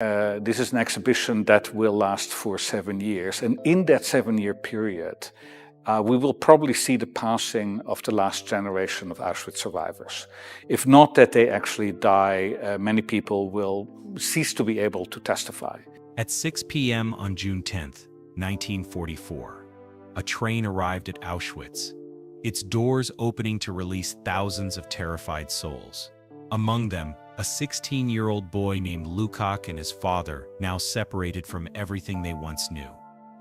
This is an exhibition that will last for 7 years. And in that 7-year period, we will probably see the passing of the last generation of Auschwitz survivors. If not that they actually die, many people will cease to be able to testify. At 6 p.m. on June 10th, 1944, a train arrived at Auschwitz, its doors opening to release thousands of terrified souls. Among them, a 16-year-old boy named Lukács and his father, now separated from everything they once knew.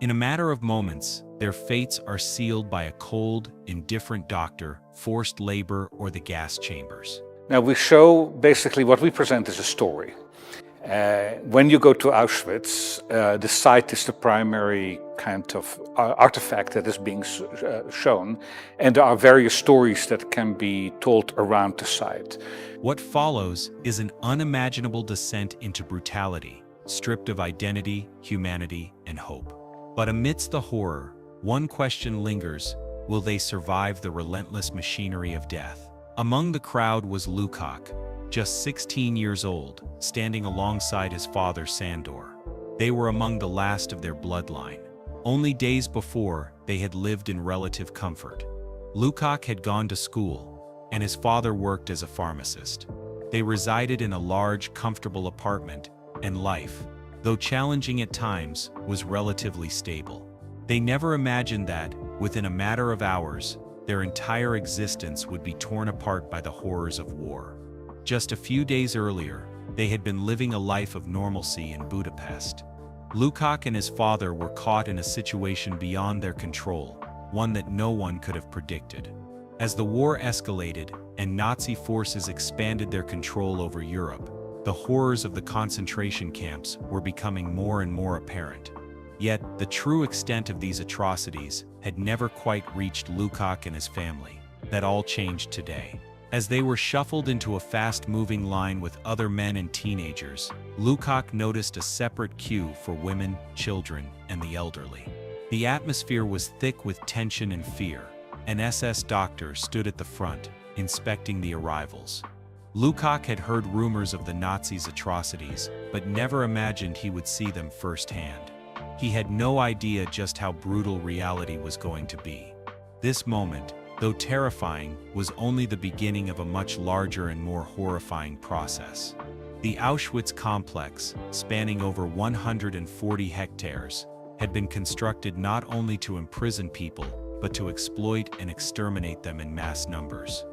In a matter of moments, their fates are sealed by a cold, indifferent doctor, forced labor, or the gas chambers. Now we show, basically what we present is a story. When you go to Auschwitz, the site is the primary kind of artifact that is being shown, and there are various stories that can be told around the site. What follows is an unimaginable descent into brutality, stripped of identity, humanity, and hope. But amidst the horror, one question lingers: will they survive the relentless machinery of death? Among the crowd was Lukács, just 16 years old, standing alongside his father Sandor. They were among the last of their bloodline. Only days before, they had lived in relative comfort. Lukács had gone to school, and his father worked as a pharmacist. They resided in a large, comfortable apartment, and life, though challenging at times, was relatively stable. They never imagined that, within a matter of hours, their entire existence would be torn apart by the horrors of war. Just a few days earlier, they had been living a life of normalcy in Budapest. Lukács and his father were caught in a situation beyond their control, one that no one could have predicted. As the war escalated and Nazi forces expanded their control over Europe, the horrors of the concentration camps were becoming more and more apparent. Yet, the true extent of these atrocities had never quite reached Lukács and his family. That all changed today. As they were shuffled into a fast-moving line with other men and teenagers, Lukács noticed a separate queue for women, children, and the elderly. The atmosphere was thick with tension and fear. An SS doctor stood at the front, inspecting the arrivals. Lukács had heard rumors of the Nazis' atrocities, but never imagined he would see them firsthand. He had no idea just how brutal reality was going to be. This moment, though terrifying, was only the beginning of a much larger and more horrifying process. The Auschwitz complex, spanning over 140 hectares, had been constructed not only to imprison people, but to exploit and exterminate them in mass numbers.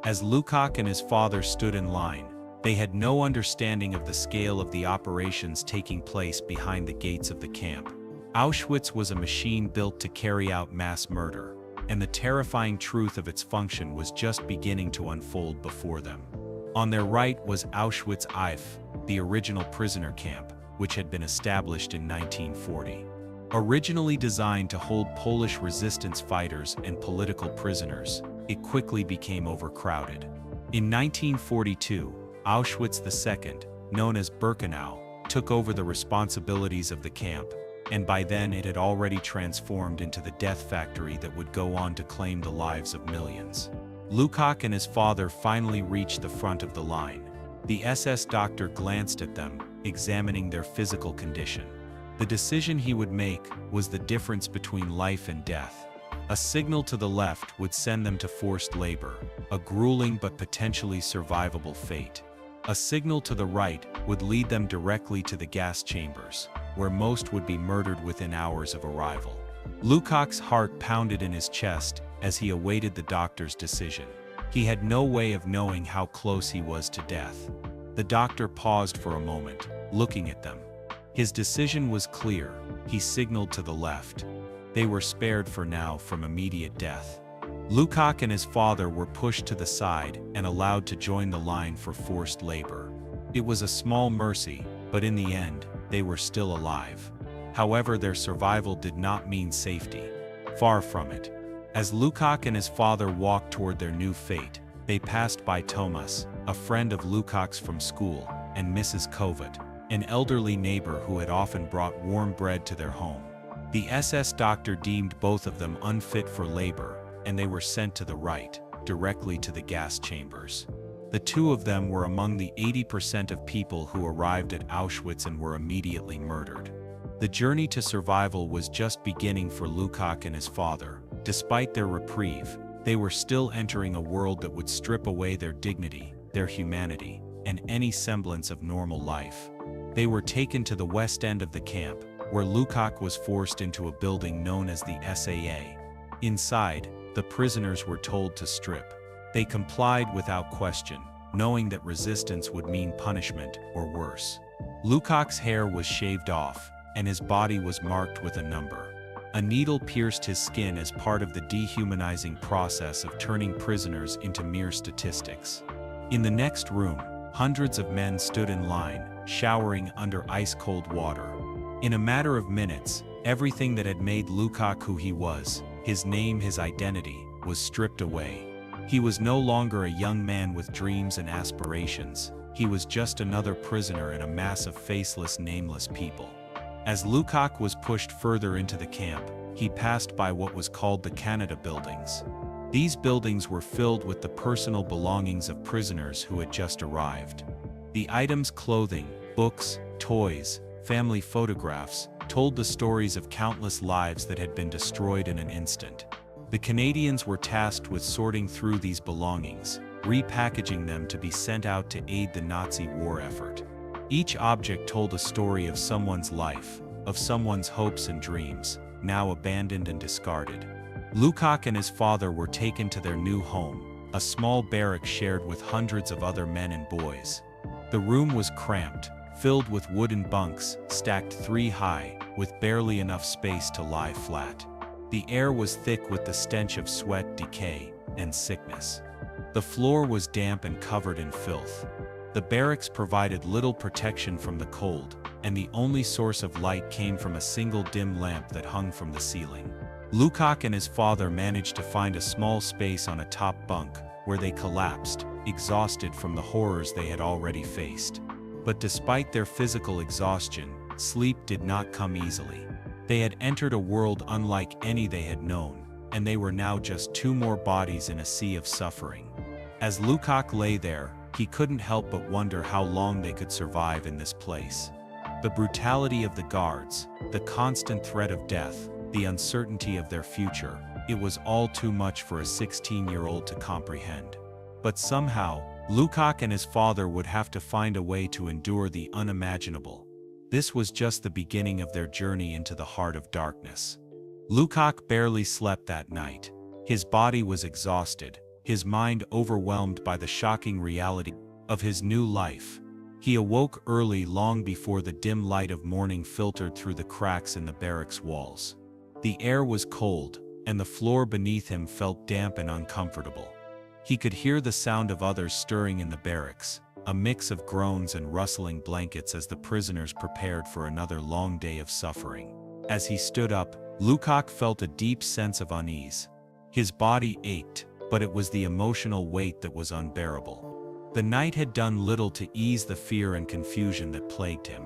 As Lukács and his father stood in line, they had no understanding of the scale of the operations taking place behind the gates of the camp. Auschwitz was a machine built to carry out mass murder, and the terrifying truth of its function was just beginning to unfold before them. On their right was Auschwitz I, the original prisoner camp, which had been established in 1940. Originally designed to hold Polish resistance fighters and political prisoners, it quickly became overcrowded. In 1942, Auschwitz II, known as Birkenau, took over the responsibilities of the camp, and by then it had already transformed into the death factory that would go on to claim the lives of millions. Lukács and his father finally reached the front of the line. The SS doctor glanced at them, examining their physical condition. The decision he would make was the difference between life and death. A signal to the left would send them to forced labor, a grueling but potentially survivable fate. A signal to the right would lead them directly to the gas chambers, where most would be murdered within hours of arrival. Lukács' heart pounded in his chest as he awaited the doctor's decision. He had no way of knowing how close he was to death. The doctor paused for a moment, looking at them. His decision was clear. He signaled to the left. They were spared for now from immediate death. Lukács and his father were pushed to the side and allowed to join the line for forced labor. It was a small mercy, but in the end, they were still alive. However, their survival did not mean safety. Far from it. As Lukács and his father walked toward their new fate, they passed by Tomas, a friend of Lukács from school, and Mrs. Kovac, an elderly neighbor who had often brought warm bread to their home. The SS doctor deemed both of them unfit for labor, and they were sent to the right, directly to the gas chambers. The two of them were among the 80% of people who arrived at Auschwitz and were immediately murdered. The journey to survival was just beginning for Lukács and his father. Despite their reprieve, they were still entering a world that would strip away their dignity, their humanity, and any semblance of normal life. They were taken to the west end of the camp, where Lukács was forced into a building known as the SAA. Inside, the prisoners were told to strip. They complied without question, knowing that resistance would mean punishment or worse. Lukács' hair was shaved off, and his body was marked with a number. A needle pierced his skin as part of the dehumanizing process of turning prisoners into mere statistics. In the next room, hundreds of men stood in line, showering under ice-cold water. In a matter of minutes, everything that had made Lukács who he was, his name, his identity, was stripped away. He was no longer a young man with dreams and aspirations. He was just another prisoner in a mass of faceless, nameless people. As Lukács was pushed further into the camp, he passed by what was called the Canada buildings. These buildings were filled with the personal belongings of prisoners who had just arrived. The items, clothing, books, toys, family photographs, told the stories of countless lives that had been destroyed in an instant. The Canadians were tasked with sorting through these belongings, repackaging them to be sent out to aid the Nazi war effort. Each object told a story of someone's life, of someone's hopes and dreams, now abandoned and discarded. Lukács and his father were taken to their new home, a small barracks shared with hundreds of other men and boys. The room was cramped, filled with wooden bunks, stacked 3 high, with barely enough space to lie flat. The air was thick with the stench of sweat, decay, and sickness. The floor was damp and covered in filth. The barracks provided little protection from the cold, and the only source of light came from a single dim lamp that hung from the ceiling. Lukács and his father managed to find a small space on a top bunk, where they collapsed, exhausted from the horrors they had already faced. But despite their physical exhaustion, sleep did not come easily. They had entered a world unlike any they had known, and they were now just 2 more bodies in a sea of suffering. As Lukács lay there, he couldn't help but wonder how long they could survive in this place. The brutality of the guards, the constant threat of death, the uncertainty of their future, it was all too much for a 16-year-old to comprehend. But somehow, Lukács and his father would have to find a way to endure the unimaginable. This was just the beginning of their journey into the heart of darkness. Lukács barely slept that night. His body was exhausted, his mind overwhelmed by the shocking reality of his new life. He awoke early, long before the dim light of morning filtered through the cracks in the barracks walls. The air was cold, and the floor beneath him felt damp and uncomfortable. He could hear the sound of others stirring in the barracks, a mix of groans and rustling blankets as the prisoners prepared for another long day of suffering. As he stood up, Lukács felt a deep sense of unease. His body ached, but it was the emotional weight that was unbearable. The night had done little to ease the fear and confusion that plagued him.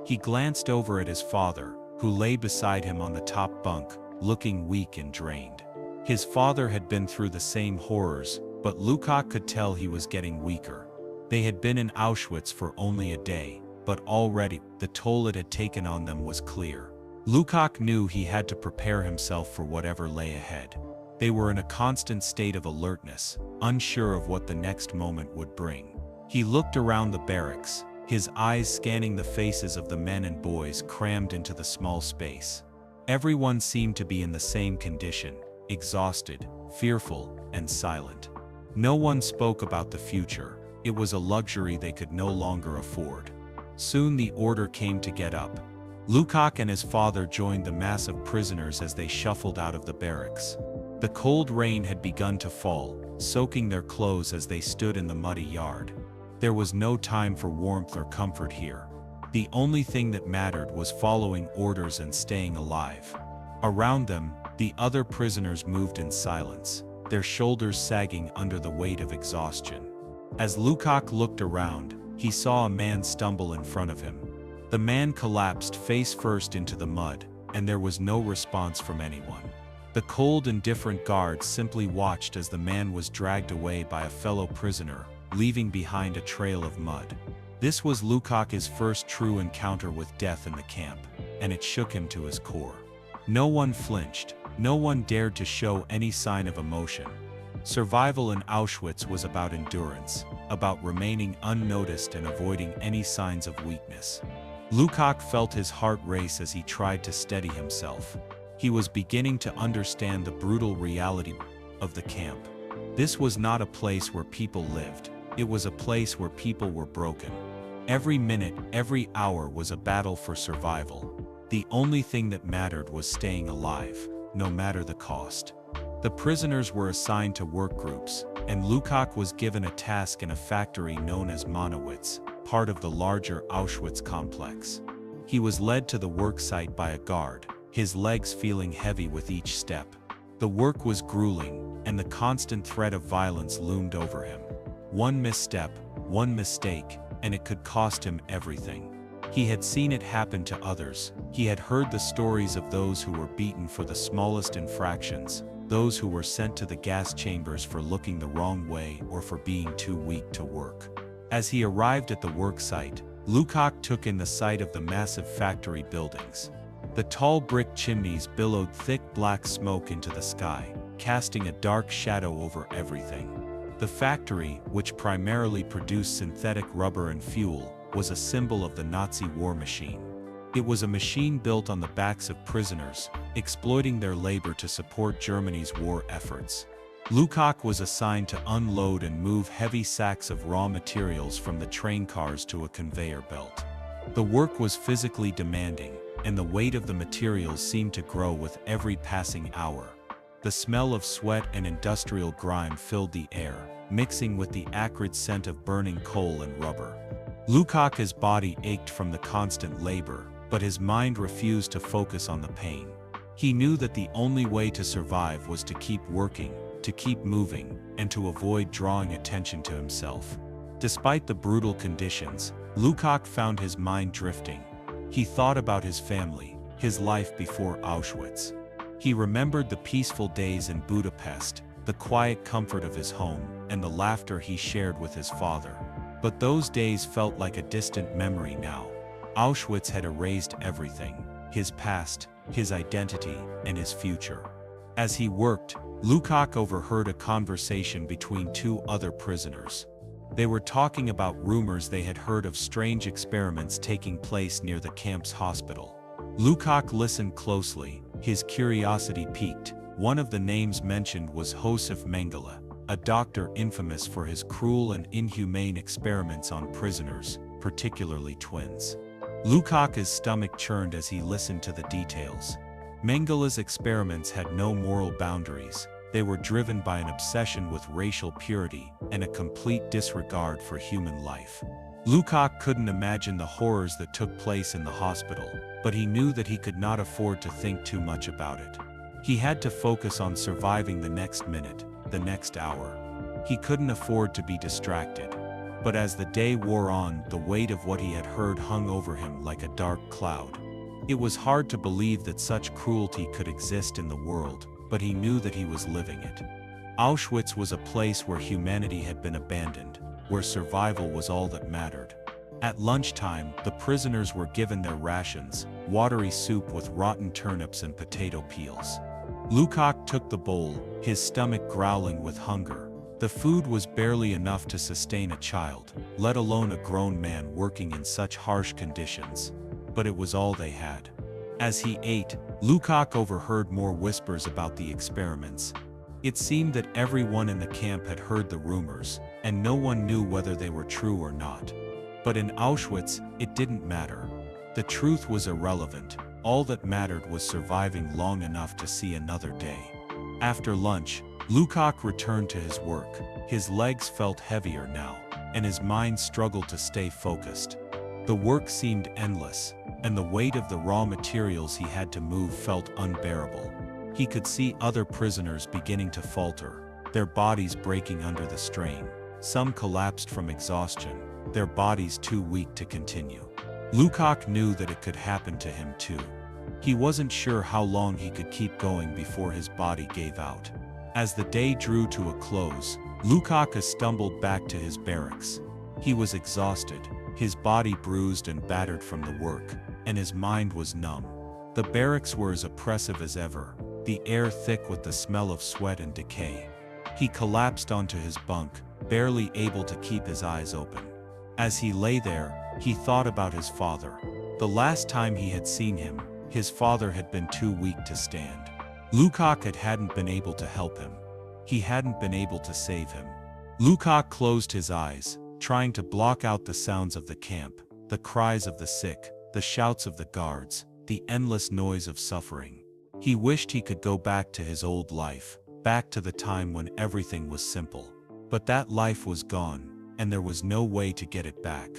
He glanced over at his father, who lay beside him on the top bunk, looking weak and drained. His father had been through the same horrors, but Lukács could tell he was getting weaker. They had been in Auschwitz for only a day, but already the toll it had taken on them was clear. Lukács knew he had to prepare himself for whatever lay ahead. They were in a constant state of alertness, unsure of what the next moment would bring. He looked around the barracks, his eyes scanning the faces of the men and boys crammed into the small space. Everyone seemed to be in the same condition, exhausted, fearful, and silent. No one spoke about the future. It was a luxury they could no longer afford. Soon the order came to get up. Lukács and his father joined the mass of prisoners as they shuffled out of the barracks. The cold rain had begun to fall, soaking their clothes as they stood in the muddy yard. There was no time for warmth or comfort here. The only thing that mattered was following orders and staying alive. Around them, the other prisoners moved in silence, their shoulders sagging under the weight of exhaustion. As Lukács looked around, he saw a man stumble in front of him. The man collapsed face first into the mud, and there was no response from anyone. The cold, indifferent guards simply watched as the man was dragged away by a fellow prisoner, leaving behind a trail of mud. This was Lukács's first true encounter with death in the camp, and it shook him to his core. No one flinched, no one dared to show any sign of emotion. Survival in Auschwitz was about endurance, about remaining unnoticed and avoiding any signs of weakness. Lukács felt his heart race as he tried to steady himself. He was beginning to understand the brutal reality of the camp. This was not a place where people lived, it was a place where people were broken. Every minute, every hour was a battle for survival. The only thing that mattered was staying alive, no matter the cost. The prisoners were assigned to work groups, and Lukács was given a task in a factory known as Monowitz, part of the larger Auschwitz complex. He was led to the work site by a guard, his legs feeling heavy with each step. The work was grueling, and the constant threat of violence loomed over him. One misstep, one mistake, and it could cost him everything. He had seen it happen to others. He had heard the stories of those who were beaten for the smallest infractions, those who were sent to the gas chambers for looking the wrong way or for being too weak to work. As he arrived at the work site, Lukács took in the sight of the massive factory buildings. The tall brick chimneys billowed thick black smoke into the sky, casting a dark shadow over everything. The factory, which primarily produced synthetic rubber and fuel, was a symbol of the Nazi war machine. It was a machine built on the backs of prisoners, exploiting their labor to support Germany's war efforts. Lukács was assigned to unload and move heavy sacks of raw materials from the train cars to a conveyor belt. The work was physically demanding, and the weight of the materials seemed to grow with every passing hour. The smell of sweat and industrial grime filled the air, mixing with the acrid scent of burning coal and rubber. Lukács's body ached from the constant labor, but his mind refused to focus on the pain. He knew that the only way to survive was to keep working, to keep moving, and to avoid drawing attention to himself. Despite the brutal conditions, Lukács found his mind drifting. He thought about his family, his life before Auschwitz. He remembered the peaceful days in Budapest, the quiet comfort of his home, and the laughter he shared with his father. But those days felt like a distant memory now. Auschwitz had erased everything: his past, his identity, and his future. As he worked, Lukács overheard a conversation between two other prisoners. They were talking about rumors they had heard of strange experiments taking place near the camp's hospital. Lukács listened closely, his curiosity piqued. One of the names mentioned was Josef Mengele, a doctor infamous for his cruel and inhumane experiments on prisoners, particularly twins. Lukács's stomach churned as he listened to the details. Mengele's experiments had no moral boundaries. They were driven by an obsession with racial purity and a complete disregard for human life. Lukács couldn't imagine the horrors that took place in the hospital, but he knew that he could not afford to think too much about it. He had to focus on surviving the next minute, the next hour. He couldn't afford to be distracted. But as the day wore on, the weight of what he had heard hung over him like a dark cloud. It was hard to believe that such cruelty could exist in the world, but he knew that he was living it. Auschwitz was a place where humanity had been abandoned, where survival was all that mattered. At lunchtime, the prisoners were given their rations, watery soup with rotten turnips and potato peels. Lukács took the bowl, his stomach growling with hunger. The food was barely enough to sustain a child, let alone a grown man working in such harsh conditions. But it was all they had. As he ate, Lukács overheard more whispers about the experiments. It seemed that everyone in the camp had heard the rumors, and no one knew whether they were true or not. But in Auschwitz, it didn't matter. The truth was irrelevant. All that mattered was surviving long enough to see another day. After lunch, Lukács returned to his work. His legs felt heavier now, and his mind struggled to stay focused. The work seemed endless, and the weight of the raw materials he had to move felt unbearable. He could see other prisoners beginning to falter, their bodies breaking under the strain. Some collapsed from exhaustion, their bodies too weak to continue. Lukács knew that it could happen to him too. He wasn't sure how long he could keep going before his body gave out. As the day drew to a close, Lukaku stumbled back to his barracks. He was exhausted, his body bruised and battered from the work, and his mind was numb. The barracks were as oppressive as ever, the air thick with the smell of sweat and decay. He collapsed onto his bunk, barely able to keep his eyes open. As he lay there, he thought about his father. The last time he had seen him, his father had been too weak to stand. Lukaku hadn't been able to help him. He hadn't been able to save him. Lukaku closed his eyes, trying to block out the sounds of the camp, the cries of the sick, the shouts of the guards, the endless noise of suffering. He wished he could go back to his old life, back to the time when everything was simple. But that life was gone, and there was no way to get it back.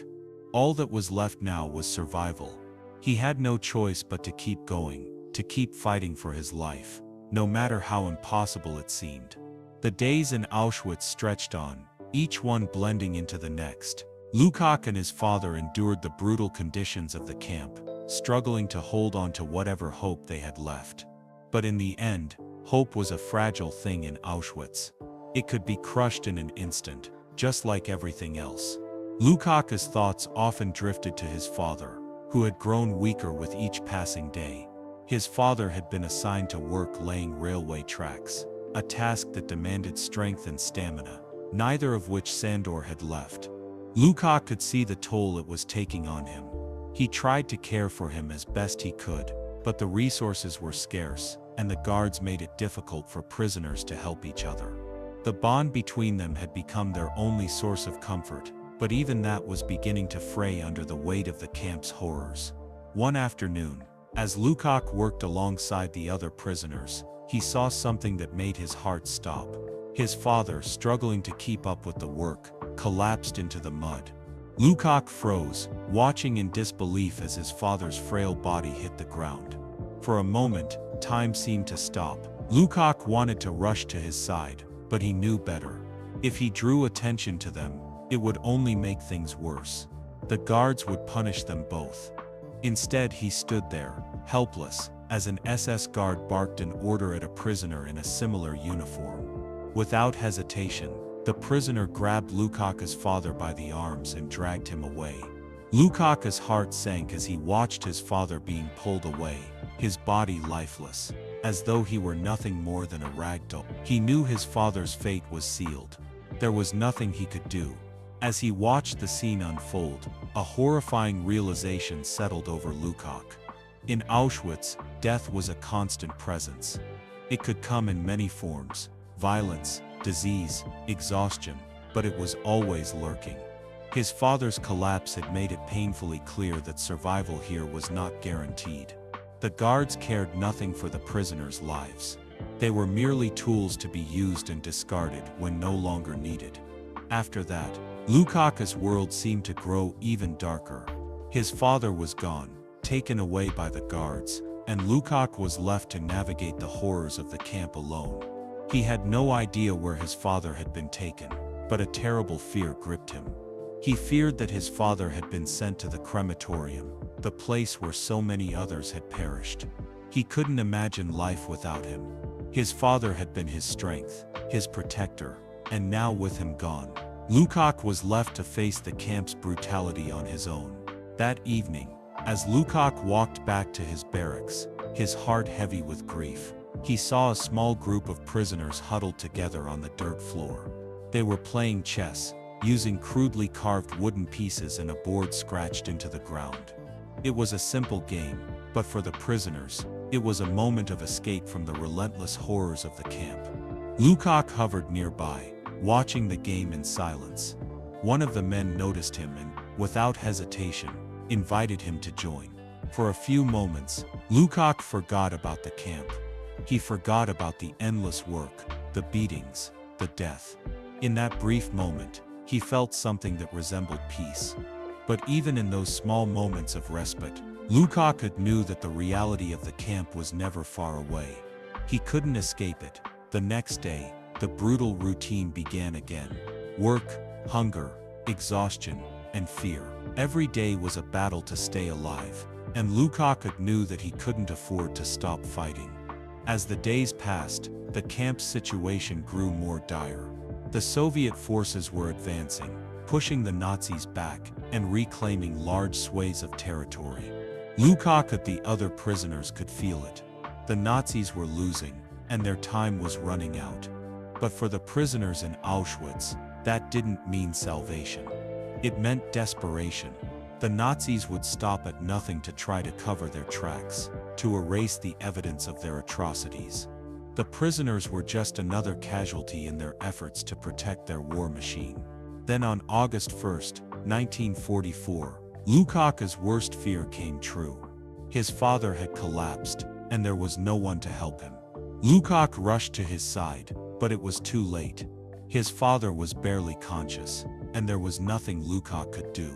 All that was left now was survival. He had no choice but to keep going, to keep fighting for his life, no matter how impossible it seemed. The days in Auschwitz stretched on, each one blending into the next. Lukaku and his father endured the brutal conditions of the camp, struggling to hold on to whatever hope they had left. But in the end, hope was a fragile thing in Auschwitz. It could be crushed in an instant, just like everything else. Lukaku's thoughts often drifted to his father, who had grown weaker with each passing day. His father had been assigned to work laying railway tracks, a task that demanded strength and stamina, neither of which Sandor had left. Lukaku could see the toll it was taking on him. He tried to care for him as best he could, but the resources were scarce, and the guards made it difficult for prisoners to help each other. The bond between them had become their only source of comfort, but even that was beginning to fray under the weight of the camp's horrors. One afternoon, as Lukaku worked alongside the other prisoners, he saw something that made his heart stop. His father, struggling to keep up with the work, collapsed into the mud. Lukaku froze, watching in disbelief as his father's frail body hit the ground. For a moment, time seemed to stop. Lukaku wanted to rush to his side, but he knew better. If he drew attention to them, it would only make things worse. The guards would punish them both. Instead, he stood there, helpless, as an SS guard barked an order at a prisoner in a similar uniform. Without hesitation, the prisoner grabbed Lukaku's father by the arms and dragged him away. Lukaku's heart sank as he watched his father being pulled away, his body lifeless, as though he were nothing more than a rag doll. He knew his father's fate was sealed. There was nothing he could do. As he watched the scene unfold, a horrifying realization settled over Lukaku. In Auschwitz, death was a constant presence. It could come in many forms: violence, disease, exhaustion, but it was always lurking. His father's collapse had made it painfully clear that survival here was not guaranteed. The guards cared nothing for the prisoners' lives. They were merely tools to be used and discarded when no longer needed. After that, Lukaku's world seemed to grow even darker. His father was gone, taken away by the guards, and Lukaku was left to navigate the horrors of the camp alone. He had no idea where his father had been taken, but a terrible fear gripped him. He feared that his father had been sent to the crematorium, the place where so many others had perished. He couldn't imagine life without him. His father had been his strength, his protector, and now with him gone, Lukaku was left to face the camp's brutality on his own. That evening, as Lukaku walked back to his barracks, his heart heavy with grief, he saw a small group of prisoners huddled together on the dirt floor. They were playing chess, using crudely carved wooden pieces and a board scratched into the ground. It was a simple game, but for the prisoners, it was a moment of escape from the relentless horrors of the camp. Lukaku hovered nearby, watching the game in silence. One of the men noticed him and, without hesitation, invited him to join. For a few moments, Lukaku forgot about the camp. He forgot about the endless work, the beatings, the death. In that brief moment, he felt something that resembled peace. But even in those small moments of respite, Lukaku knew that the reality of the camp was never far away. He couldn't escape it. The next day, the brutal routine began again. Work, hunger, exhaustion, and fear. Every day was a battle to stay alive, and Lukaku knew that he couldn't afford to stop fighting. As the days passed, the camp's situation grew more dire. The Soviet forces were advancing, pushing the Nazis back and reclaiming large swathes of territory. Lukács and the other prisoners could feel it. The Nazis were losing, and their time was running out. But for the prisoners in Auschwitz, that didn't mean salvation. It meant desperation. The Nazis would stop at nothing to try to cover their tracks, to erase the evidence of their atrocities. The prisoners were just another casualty in their efforts to protect their war machine. Then on August 1, 1944, Lukács' worst fear came true. His father had collapsed, and there was no one to help him. Lukács rushed to his side, but it was too late. His father was barely conscious, and there was nothing Lukács could do.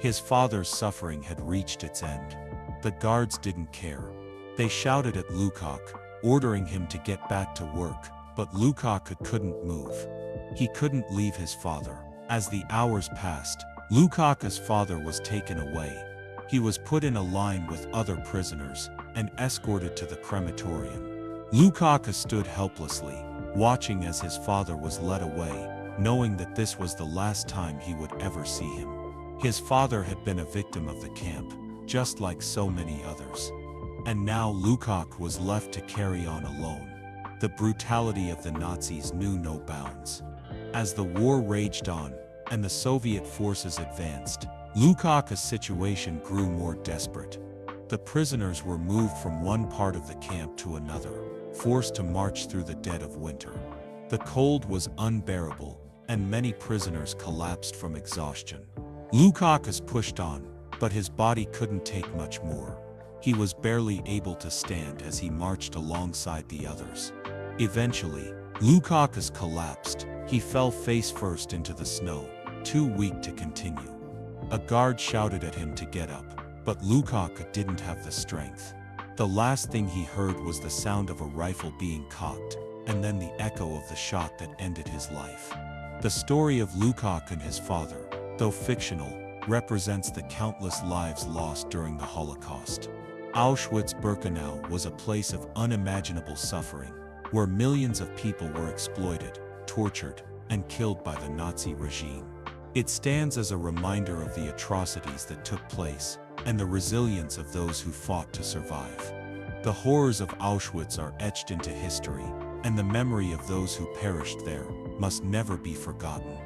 His father's suffering had reached its end. The guards didn't care. They shouted at Lukács, ordering him to get back to work, but Lukács couldn't move. He couldn't leave his father. As the hours passed, Lukács' father was taken away. He was put in a line with other prisoners and escorted to the crematorium. Lukács stood helplessly, watching as his father was led away, knowing that this was the last time he would ever see him. His father had been a victim of the camp, just like so many others. And now Lukács was left to carry on alone. The brutality of the Nazis knew no bounds. As the war raged on, and the Soviet forces advanced, Lukács' situation grew more desperate. The prisoners were moved from one part of the camp to another, forced to march through the dead of winter. The cold was unbearable, and many prisoners collapsed from exhaustion. Lukács pushed on, but his body couldn't take much more. He was barely able to stand as he marched alongside the others. Eventually, Lukács collapsed. He fell face first into the snow, too weak to continue. A guard shouted at him to get up, but Lukács didn't have the strength. The last thing he heard was the sound of a rifle being cocked, and then the echo of the shot that ended his life. The story of Lukács and his father, though fictional, represents the countless lives lost during the Holocaust. Auschwitz-Birkenau was a place of unimaginable suffering, where millions of people were exploited, tortured, and killed by the Nazi regime. It stands as a reminder of the atrocities that took place, and the resilience of those who fought to survive. The horrors of Auschwitz are etched into history, and the memory of those who perished there must never be forgotten.